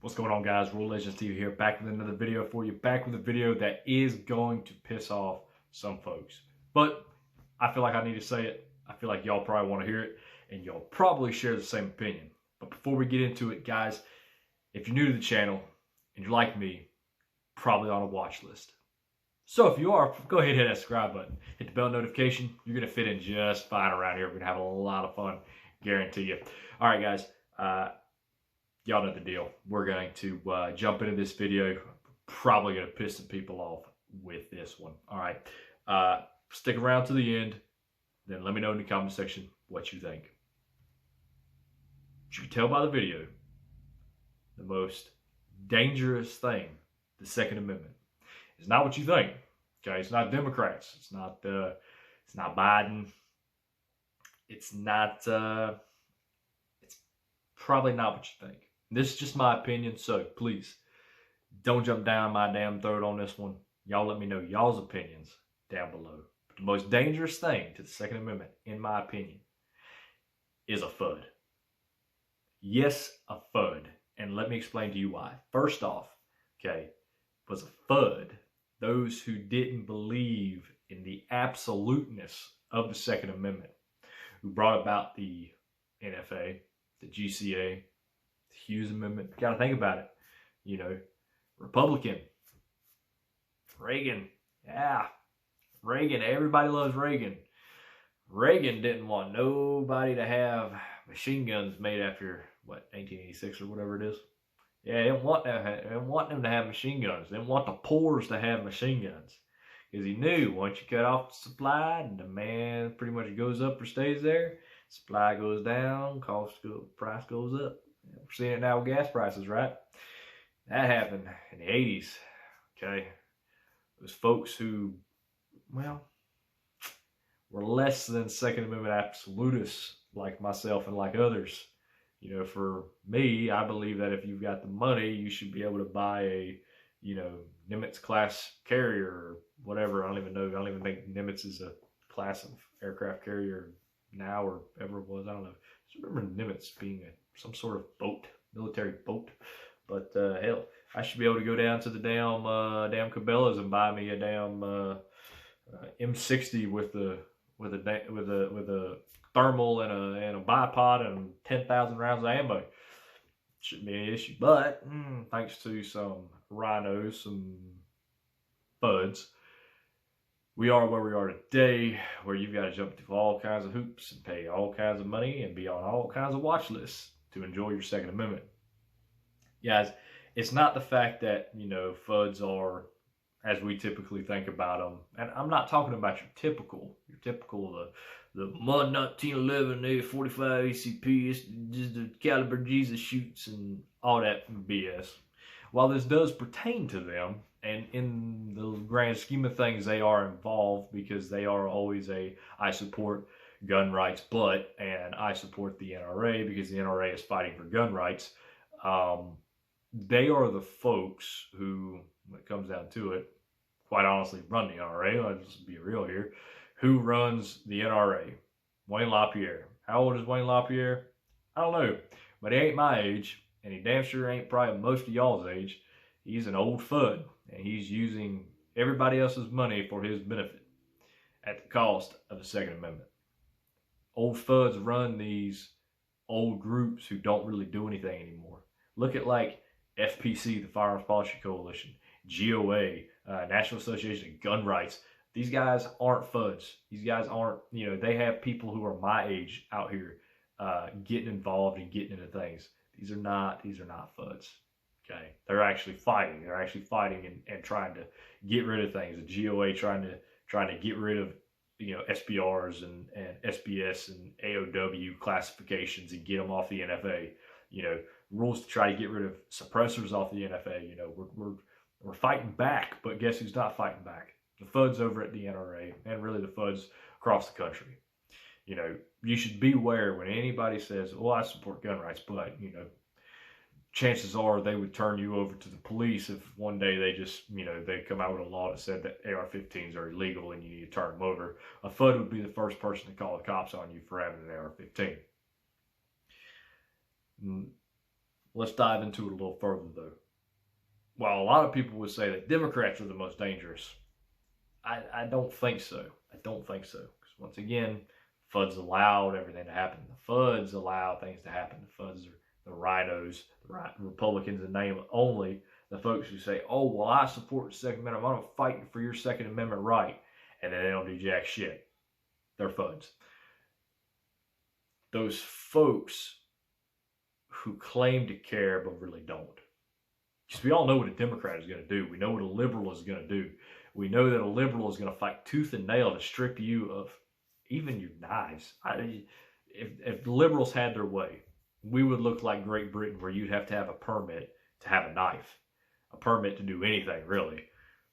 What's going on, guys? Rule Legends TV here, back with another video for you. Back with a video that is going to piss off some folks, but I feel like I need to say it. I feel like y'all probably want to hear it, and y'all probably share the same opinion. But before we get into it, guys, if you're new to the channel and you're like me, probably on a watch list. So if you are, go ahead and hit that subscribe button. Hit the bell notification. You're going to fit in just fine around here. We're going to have a lot of fun, guarantee you. All right, guys. Y'all know the deal. We're going to jump into this video. Probably going to piss some people off with this one. All right. Stick around to the end. Then let me know in the comment section what you think. As you can tell by the video, the most dangerous thing, the Second Amendment, is not what you think. Okay, it's not Democrats. It's not Biden. It's probably not what you think. This is just my opinion, so please don't jump down my damn throat on this one. Y'all let me know y'all's opinions down below. But the most dangerous thing to the Second Amendment, in my opinion, is a FUD. Yes, a FUD. And let me explain to you why. First off, okay, was a FUD those who didn't believe in the absoluteness of the Second Amendment, who brought about the NFA, the GCA, the Hughes Amendment. You gotta think about it. You know, Republican, Reagan, yeah, Reagan. Everybody loves Reagan. Reagan didn't want nobody to have machine guns made after, what, 1886 or whatever it is. Yeah, they didn't want them to have machine guns. They didn't want the poors to have machine guns. Because he knew once you cut off the supply, and demand pretty much goes up or stays there, supply goes down, price goes up. We're seeing it now with gas prices, right? That happened in the 80s, okay? It was folks who, well, were less than Second Amendment absolutists like myself and like others. You know, for me, I believe that if you've got the money, you should be able to buy a, you know, Nimitz class carrier or whatever. I don't even know. I don't even think Nimitz is a class of aircraft carrier now or ever was. I don't know. I just remember Nimitz being some sort of boat, military boat. But hell, I should be able to go down to the damn Cabela's and buy me a damn M60 with a thermal and a bipod and 10,000 rounds of ammo. Shouldn't be an issue. But thanks to some rhinos, some Fudds, we are where we are today, where you've got to jump through all kinds of hoops and pay all kinds of money and be on all kinds of watch lists to enjoy your Second Amendment. Guys, it's not the fact that, you know, Fudds are as we typically think about them. And I'm not talking about your typical, the Mod 1911 A45 ACP, it's just the caliber Jesus shoots and all that BS. While this does pertain to them, and in the grand scheme of things, they are involved because they are always I support gun rights, and I support the NRA because the NRA is fighting for gun rights. They are the folks who, when it comes down to it, quite honestly run the NRA. Let's just be real here. Who runs the NRA? Wayne LaPierre. How old is Wayne LaPierre? I don't know, but he ain't my age, and he damn sure ain't probably most of y'all's age. He's an old FUD, and he's using everybody else's money for his benefit at the cost of the Second Amendment. Old FUDs run these old groups who don't really do anything anymore. Look at like FPC, the Firearms Policy Coalition, GOA, National Association of Gun Rights. These guys aren't FUDs. These guys aren't, you know, they have people who are my age out here getting involved and getting into things. These are not FUDs. Okay, they're actually fighting. They're actually fighting and trying to get rid of things. The GOA trying to get rid of, you know, SPRs and SBS and AOW classifications and get them off the NFA. You know, rules to try to get rid of suppressors off the NFA. You know, we're fighting back, but guess who's not fighting back? The Fudds over at the NRA, and really the Fudds across the country. You know, you should beware when anybody says, well, I support gun rights, but, you know, chances are they would turn you over to the police if one day they just, you know, they come out with a law that said that AR-15s are illegal and you need to turn them over. A FUD would be the first person to call the cops on you for having an AR-15. Let's dive into it a little further, though. While a lot of people would say that Democrats are the most dangerous, I don't think so. I don't think so. Because once again, Fudds allowed everything to happen. The Fudds allow things to happen. The Fudds are the rhinos, the Republicans in name only, the folks who say, oh, well, I support the Second Amendment. I'm going to fight for your Second Amendment right. And then they don't do jack shit. They're Fudds. Those folks who claim to care but really don't. Because we all know what a Democrat is going to do. We know what a liberal is going to do. We know that a liberal is going to fight tooth and nail to strip you of even your knives. If liberals had their way, we would look like Great Britain, where you'd have to have a permit to have a knife, a permit to do anything, really.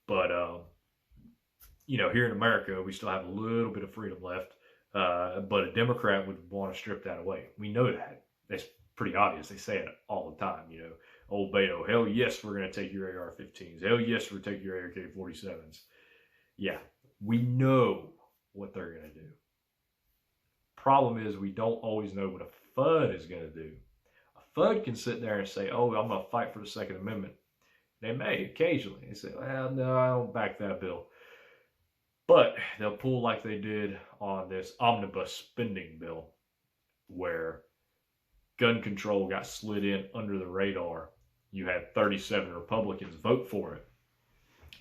But, you know, here in America, we still have a little bit of freedom left. But a Democrat would want to strip that away. We know that. That's pretty obvious. They say it all the time, you know. Old Beto, hell yes, we're going to take your AR-15s. Hell yes, we're taking your AK-47s. Yeah, we know what they're going to do. Problem is, we don't always know what a FUD is going to do. A FUD can sit there and say, oh, I'm going to fight for the Second Amendment. They may occasionally. They say, well, no, I don't back that bill. But they'll pull like they did on this omnibus spending bill, where gun control got slid in under the radar. You had 37 Republicans vote for it.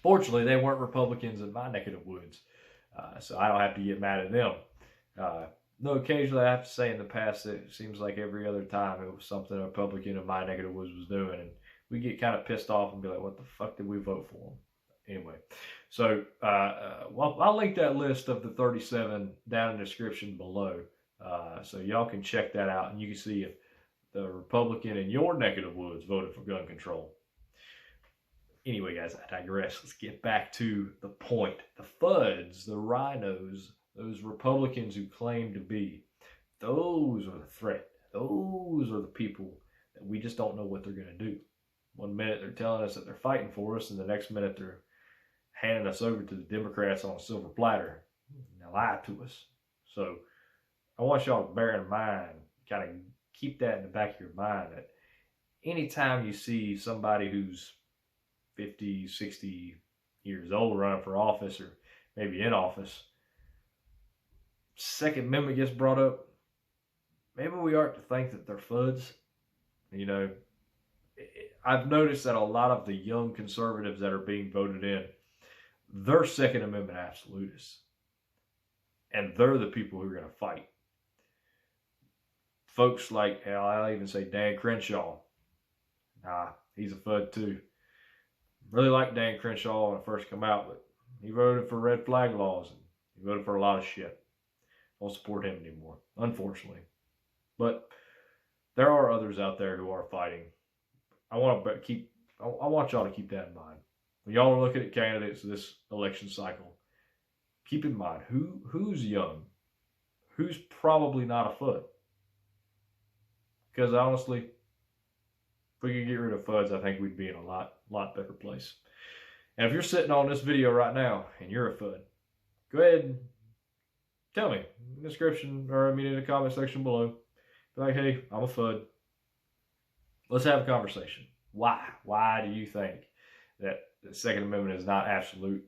Fortunately, they weren't Republicans in my neck of the woods, so I don't have to get mad at them. Though occasionally I have to say in the past, it seems like every other time it was something a Republican in my neck of the woods was doing, and we get kind of pissed off and be like, what the fuck did we vote for them? Anyway, so well, I'll link that list of the 37 down in the description below, so y'all can check that out, and you can see if the Republican in your neck of the woods voted for gun control. Anyway, guys, I digress. Let's get back to the point. The FUDs, the rhinos, those Republicans who claim to be, those are the threat. Those are the people that we just don't know what they're going to do. One minute they're telling us that they're fighting for us, and the next minute they're handing us over to the Democrats on a silver platter. Now lie to us. So I want y'all to bear in mind, kind of keep that in the back of your mind, that anytime you see somebody who's 50, 60 years old running for office, or maybe in office, Second Amendment gets brought up, maybe we aren't to think that they're FUDs. You know, I've noticed that a lot of the young conservatives that are being voted in, they're Second Amendment absolutists. And they're the people who are going to fight. Folks like, hell, I'll even say Dan Crenshaw. Nah, he's a FUD too. Really liked Dan Crenshaw when it first came out, but he voted for red flag laws, and he voted for a lot of shit. Don't support him anymore, unfortunately. But there are others out there who are fighting. I want y'all to keep that in mind. When y'all are looking at candidates this election cycle, keep in mind who's young, who's probably not a FUD. Because honestly, if we could get rid of FUDs, I think we'd be in a lot better place. And if you're sitting on this video right now and you're a FUD, go ahead and tell me in the description, or in the comment section below. Be like, hey, I'm a FUD. Let's have a conversation. Why? Why do you think that the Second Amendment is not absolute?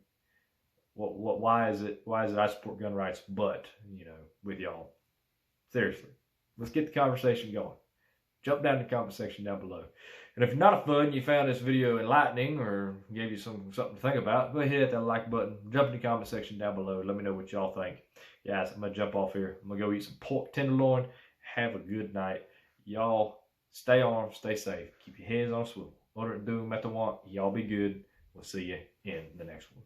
Why is it I support gun rights, but, you know, with y'all? Seriously. Let's get the conversation going. Jump down in the comment section down below. And if you're not a FUD and you found this video enlightening or gave you something to think about, go ahead and hit that like button. Jump in the comment section down below. Let me know what y'all think. Guys, I'm going to jump off here. I'm going to go eat some pork tenderloin. Have a good night. Y'all stay armed, stay safe. Keep your heads on swivel. Order it, do them at the want. Y'all be good. We'll see you in the next one.